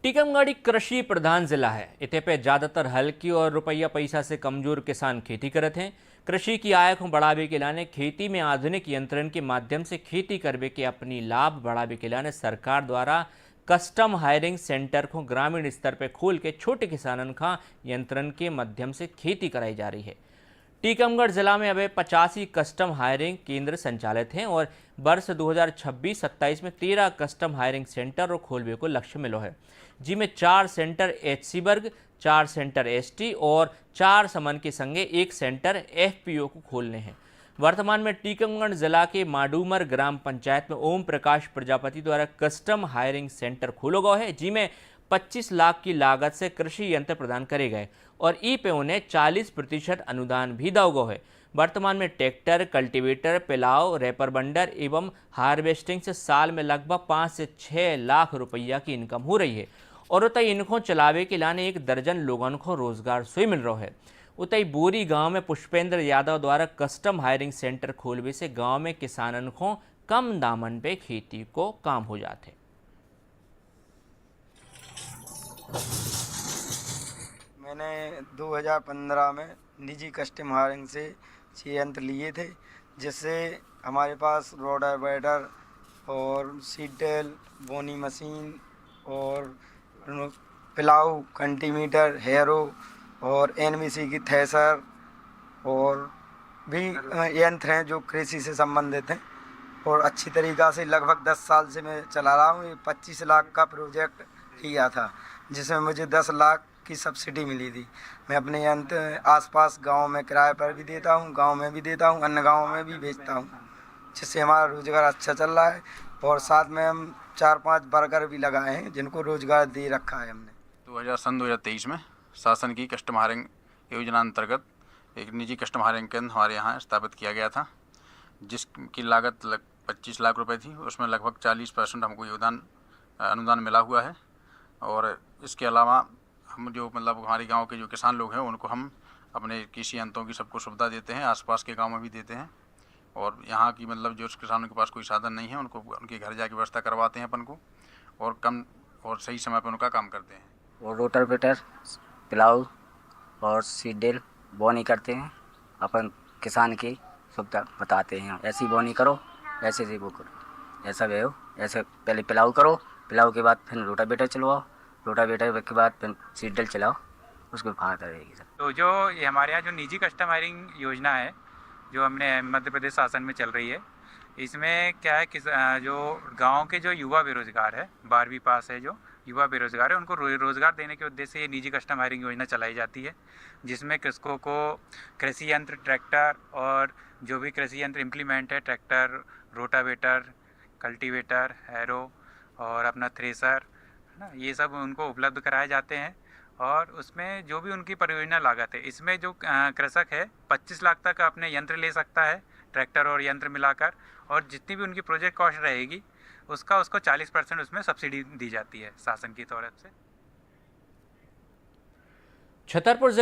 टीकमगढ़ एक कृषि प्रधान जिला है। इते पे ज्यादातर हल्की और रुपया पैसा से कमजोर किसान खेती करते हैं। कृषि की आय को बढ़ावे के लाने खेती में आधुनिक यंत्रण के माध्यम से खेती करवे के अपनी लाभ बढ़ावे के लाने सरकार द्वारा कस्टम हायरिंग सेंटर को ग्रामीण स्तर पर खोल के छोटे किसानों का यंत्रण के माध्यम से खेती कराई जा रही है। टीकमगढ़ जिला में अब 85 कस्टम हायरिंग केंद्र संचालित हैं और वर्ष 2026-27 में 13 कस्टम हायरिंग सेंटर और खोलवे को लक्ष्य मिलो है, जिसमें 4 सेंटर एचसी वर्ग, 4 सेंटर एसटी और 4 समन के संगे 1 सेंटर एफपीओ को खोलने हैं। वर्तमान में टीकमगढ़ जिला के माडूमर ग्राम पंचायत में ओम प्रकाश प्रजापति द्वारा कस्टम हायरिंग सेंटर खोलो गया है, जिसमें 25 लाख की लागत से कृषि यंत्र प्रदान करे गए और ई पे उन्हें 40% अनुदान भी दिया गया है। वर्तमान में ट्रैक्टर, कल्टीवेटर, पिलाव, रेपर बंडर एवं हार्वेस्टिंग से साल में लगभग 5 से 6 लाख रुपया की इनकम हो रही है और उतई इनको चलावे के लाने 1 दर्जन लोगों को रोजगार से मिल रहा है। उतई बोरी गांव में पुष्पेंद्र यादव द्वारा कस्टम हायरिंग सेंटर खोलवे से गांव में किसानों को कम दामन पे खेती को काम हो जाते। मैंने 2015 में निजी कस्टम हायरिंग से 6 यंत्र लिए थे, जिससे हमारे पास रोटावेटर और सीडल, बोनी मशीन और पिलाऊ, कल्टीमीटर, हैरो और एनबीसी की थ्रेशर और भी यंत्र हैं जो कृषि से संबंधित हैं और अच्छी तरीक़ा से लगभग 10 साल से मैं चला रहा हूँ। ये 25 लाख का प्रोजेक्ट किया था, जिसमें मुझे 10 लाख की सब्सिडी मिली थी। मैं अपने यंत्र आसपास गांव में किराए पर भी देता हूं, गांव में भी देता हूं, अन्य गांव में भी बेचता हूं, जिससे हमारा रोज़गार अच्छा चल रहा है और साथ में हम 4-5 वर्कर भी लगाए हैं जिनको रोज़गार दे रखा है हमने। 2023 में शासन की कस्टम हायरिंग योजना अंतर्गत एक निजी कस्टम हायरिंग केंद्र हमारे यहाँ स्थापित किया गया था, जिसकी लागत 25 लाख रुपए थी। उसमें लगभग 40% हमको अनुदान मिला हुआ है और इसके अलावा हम जो हमारे गांव के जो किसान लोग हैं उनको हम अपने कृषि यंत्रों की सबको सुविधा देते हैं, आसपास के गांव में भी देते हैं और यहाँ की जो किसानों के पास कोई साधन नहीं है उनको उनके घर जाके व्यवस्था करवाते हैं अपन को और कम और सही समय पर उनका काम करते हैं। और रोटावेटर, पिलाऊ और सीडल बोनी करते हैं। अपन किसान की सुविधा बताते हैं, ऐसी बोनी करो, ऐसे से वो करो, ऐसा वे हो, ऐसे पहले पिलाऊ करो, पिलाऊ के बाद फिर रोटावेटर चलवाओ, रोटावेटर के बाद फिर सीडल चलाओ, उसको फायदा रहेगी सर। तो जो ये हमारे यहाँ जो निजी कस्टम हायरिंग योजना है जो हमने मध्य प्रदेश शासन में चल रही है, इसमें क्या है कि जो गांव के जो युवा बेरोजगार है, 12वीं पास है जो युवा बेरोजगार है, उनको रोजगार देने के उद्देश्य से ये निजी कस्टम हायरिंग योजना चलाई जाती है, जिसमें कृषकों को कृषि यंत्र, ट्रैक्टर और जो भी कृषि यंत्र इम्प्लीमेंट है, ट्रैक्टर, रोटावेटर, कल्टीवेटर, हैरो और अपना थ्रेसर, है ना, ये सब उनको उपलब्ध कराए जाते हैं और उसमें जो भी उनकी परियोजना लागत है, इसमें जो कृषक है 25 लाख तक अपने यंत्र ले सकता है, ट्रैक्टर और यंत्र मिलाकर, और जितनी भी उनकी प्रोजेक्ट कॉस्ट रहेगी उसको 40% उसमें सब्सिडी दी जाती है शासन की तरफ से। छतरपुर